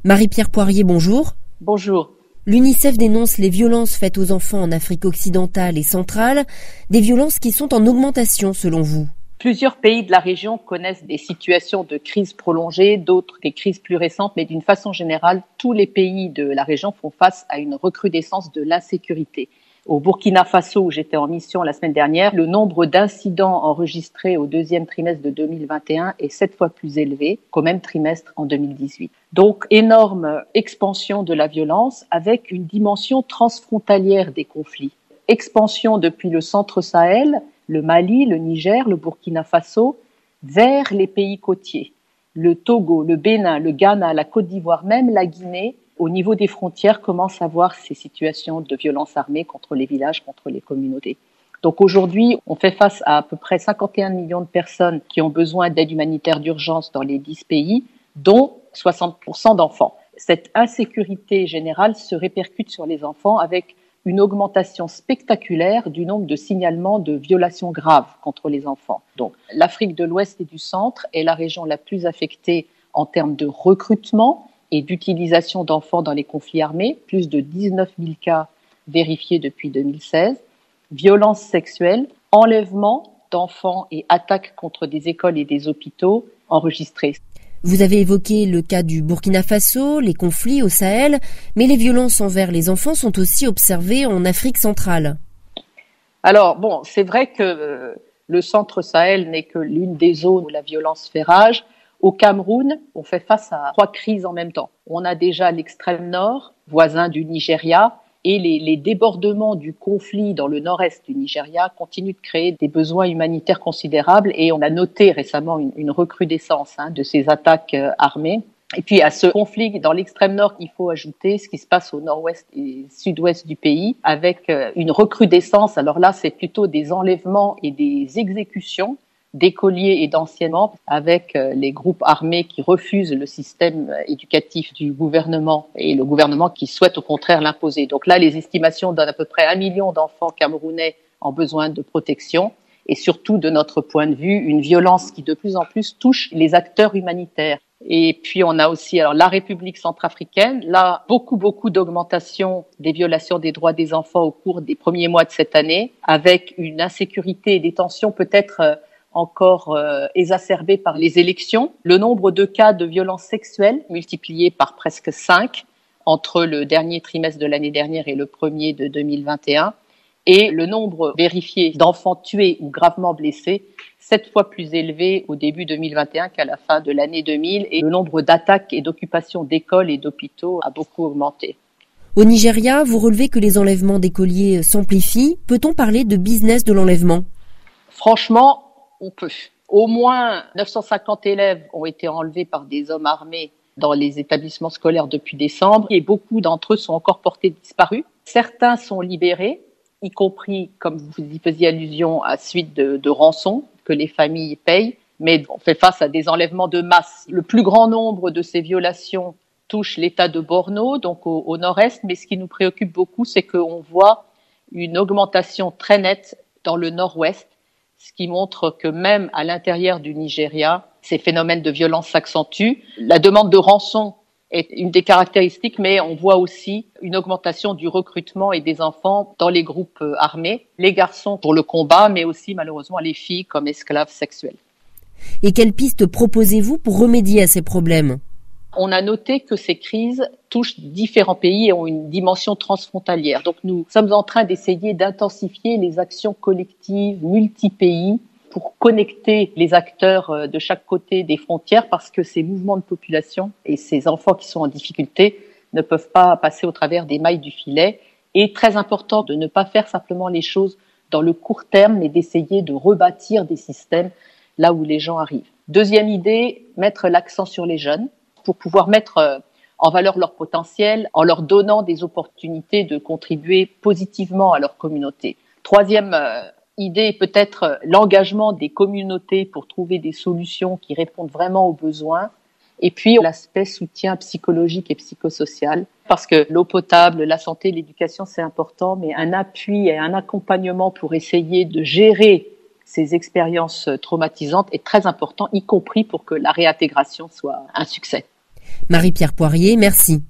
Marie-Pierre Poirier, bonjour. Bonjour. L'UNICEF dénonce les violences faites aux enfants en Afrique occidentale et centrale, des violences qui sont en augmentation selon vous. Plusieurs pays de la région connaissent des situations de crise prolongée, d'autres des crises plus récentes, mais d'une façon générale, tous les pays de la région font face à une recrudescence de l'insécurité. Au Burkina Faso, où j'étais en mission la semaine dernière, le nombre d'incidents enregistrés au deuxième trimestre de 2021 est 7 fois plus élevé qu'au même trimestre en 2018. Donc, énorme expansion de la violence avec une dimension transfrontalière des conflits. Expansion depuis le centre Sahel, le Mali, le Niger, le Burkina Faso, vers les pays côtiers. Le Togo, le Bénin, le Ghana, la Côte d'Ivoire, même la Guinée, au niveau des frontières, commencent à voir ces situations de violence armée contre les villages, contre les communautés. Donc aujourd'hui, on fait face à peu près 51 millions de personnes qui ont besoin d'aide humanitaire d'urgence dans les 10 pays, dont 60% d'enfants. Cette insécurité générale se répercute sur les enfants avec une augmentation spectaculaire du nombre de signalements de violations graves contre les enfants. Donc, l'Afrique de l'Ouest et du Centre est la région la plus affectée en termes de recrutement et d'utilisation d'enfants dans les conflits armés, plus de 19 000 cas vérifiés depuis 2016, violences sexuelles, enlèvements d'enfants et attaques contre des écoles et des hôpitaux enregistrés. Vous avez évoqué le cas du Burkina Faso, les conflits au Sahel, mais les violences envers les enfants sont aussi observées en Afrique centrale. Alors, c'est vrai que le centre Sahel n'est que l'une des zones où la violence fait rage. Au Cameroun, on fait face à 3 crises en même temps. On a déjà l'extrême nord, voisin du Nigeria, et les débordements du conflit dans le nord-est du Nigeria continuent de créer des besoins humanitaires considérables et on a noté récemment une recrudescence de ces attaques armées. Et puis à ce conflit dans l'extrême nord, il faut ajouter ce qui se passe au nord-ouest et sud-ouest du pays avec une recrudescence. Alors là, c'est plutôt des enlèvements et des exécutions d'écoliers et d'enseignants avec les groupes armés qui refusent le système éducatif du gouvernement et le gouvernement qui souhaite au contraire l'imposer. Donc là, les estimations donnent à peu près 1 million d'enfants camerounais en besoin de protection et surtout, de notre point de vue, une violence qui de plus en plus touche les acteurs humanitaires. Et puis on a aussi la République centrafricaine, là beaucoup d'augmentation des violations des droits des enfants au cours des premiers mois de cette année, avec une insécurité et des tensions peut-être encore exacerbées par les élections. Le nombre de cas de violences sexuelles multiplié par presque 5 entre le dernier trimestre de l'année dernière et le premier de 2021. Et le nombre vérifié d'enfants tués ou gravement blessés, 7 fois plus élevé au début 2021 qu'à la fin de l'année 2000. Et le nombre d'attaques et d'occupations d'écoles et d'hôpitaux a beaucoup augmenté. Au Nigeria, vous relevez que les enlèvements d'écoliers s'amplifient. Peut-on parler de business de l'enlèvement ? Franchement, on peut. Au moins 950 élèves ont été enlevés par des hommes armés dans les établissements scolaires depuis décembre et beaucoup d'entre eux sont encore portés disparus. Certains sont libérés, y compris, comme vous y faisiez allusion, à suite de rançons que les familles payent, mais on fait face à des enlèvements de masse. Le plus grand nombre de ces violations touche l'État de Borno, donc au nord-est, mais ce qui nous préoccupe beaucoup, c'est qu'on voit une augmentation très nette dans le nord-ouest, ce qui montre que même à l'intérieur du Nigeria, ces phénomènes de violence s'accentuent. La demande de rançon est une des caractéristiques, mais on voit aussi une augmentation du recrutement et des enfants dans les groupes armés, les garçons pour le combat, mais aussi malheureusement les filles comme esclaves sexuelles. Et quelles pistes proposez-vous pour remédier à ces problèmes ? On a noté que ces crises touchent différents pays et ont une dimension transfrontalière. Donc nous sommes en train d'essayer d'intensifier les actions collectives multi-pays pour connecter les acteurs de chaque côté des frontières parce que ces mouvements de population et ces enfants qui sont en difficulté ne peuvent pas passer au travers des mailles du filet. Et très important de ne pas faire simplement les choses dans le court terme, mais d'essayer de rebâtir des systèmes là où les gens arrivent. Deuxième idée, mettre l'accent sur les jeunes pour pouvoir mettre en valeur leur potentiel en leur donnant des opportunités de contribuer positivement à leur communauté. Troisième idée, peut-être l'engagement des communautés pour trouver des solutions qui répondent vraiment aux besoins. Et puis l'aspect soutien psychologique et psychosocial, parce que l'eau potable, la santé, l'éducation, c'est important, mais un appui et un accompagnement pour essayer de gérer ces expériences traumatisantes est très important, y compris pour que la réintégration soit un succès. Marie-Pierre Poirier, merci.